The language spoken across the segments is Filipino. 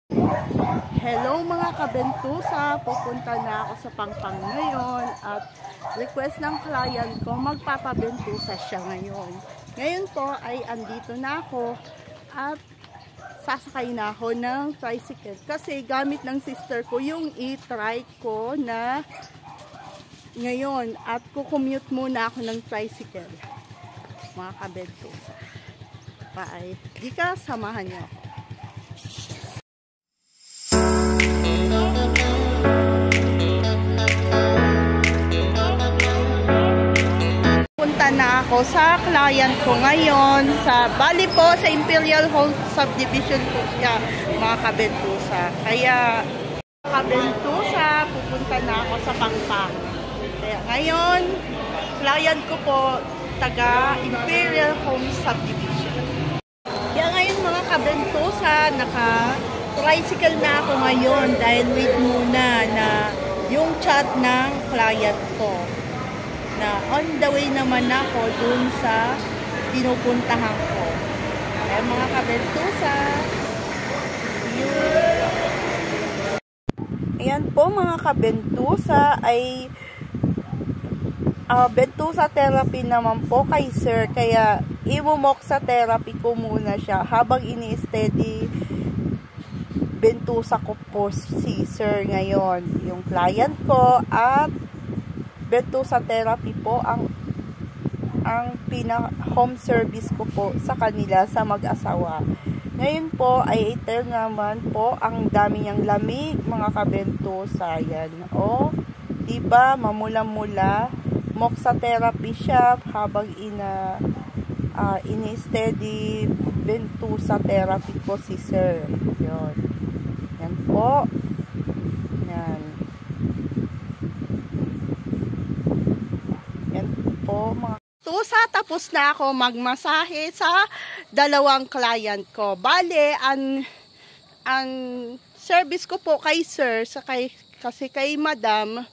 Hello mga kabentusa, pupunta na ako sa Pangpang ngayon at request ng client ko, magpapabentusa siya ngayon. Ngayon po ay andito na ako at sasakay na ako ng tricycle kasi gamit ng sister ko yung e-trike ko na ngayon at kukommute muna ako ng tricycle. Mga kabentusa, bye. Di ka, samahan niyo ako. Punta na ako sa client ko ngayon sa Bali po, sa Imperial Hall Subdivision po siya, mga kabentusa. Kaya kabentusa, pupunta na ako sa Pangpang. Kaya ngayon, client ko po taga Imperial Home Subdivision. Kaya ngayon mga kabentusa, naka-tricycle na ako ngayon dahil wait muna na yung chat ng client ko na on the way naman ako dun sa pinupuntahan ko. Kaya mga kabentusa, ayan po mga kabentusa ay bentusa therapy naman po kay sir. Kaya imumok sa therapy ko muna siya habang ini-steady bentusa ko po si sir ngayon. Yung client ko at bentusa therapy po ang home service ko po sa kanila sa mag-asawa. Ngayon po ay ito naman po ang dami niyang lamig mga kabentusa. Yan o, diba mamula-mula moksa therapy siya habang ini-steady bentusa therapy ko si sir. Yan. Yan po. Yan. Po mga tusa, tapos na ako magmasahe sa dalawang client ko. Bale, ang service ko po kay sir, kasi kay madam,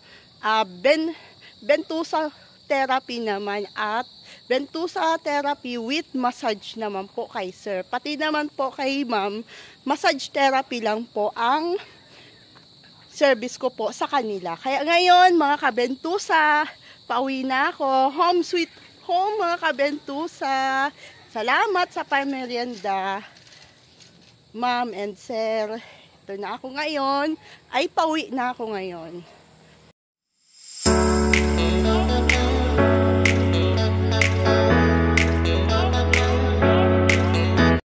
bentusa therapy naman at bentusa therapy with massage naman po kay sir. Pati naman po kay ma'am, massage therapy lang po ang service ko po sa kanila. Kaya ngayon, mga kabentusa, pauwi na ako. Home sweet home mga kabentusa. Salamat sa pamerienda, ma'am and sir. Ito na ako ngayon. Ay pauwi na ako ngayon.